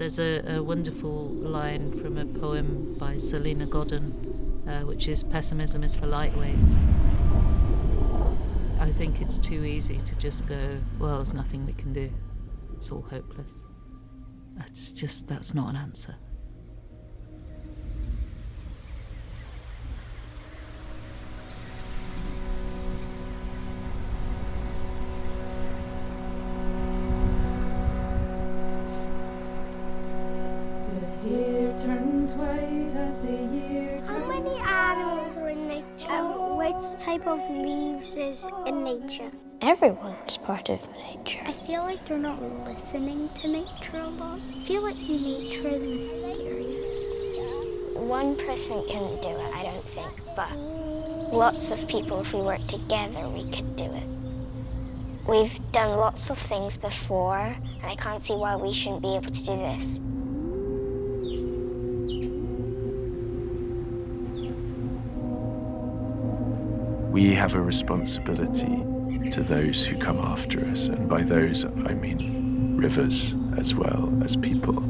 There's a wonderful line from a poem by Selena Godin, which is "Pessimism is for lightweights." I think it's too easy to just go, well, there's nothing we can do. It's all hopeless. That's not an answer. How many animals are in nature? Which type of leaves is in nature? Everyone's part of nature. I feel like they're not listening to nature a lot. I feel like nature is mysterious. One person couldn't do it, I don't think, but lots of people, if we work together, we could do it. We've done lots of things before, and I can't see why we shouldn't be able to do this. We have a responsibility to those who come after us, and by those I mean rivers as well as people.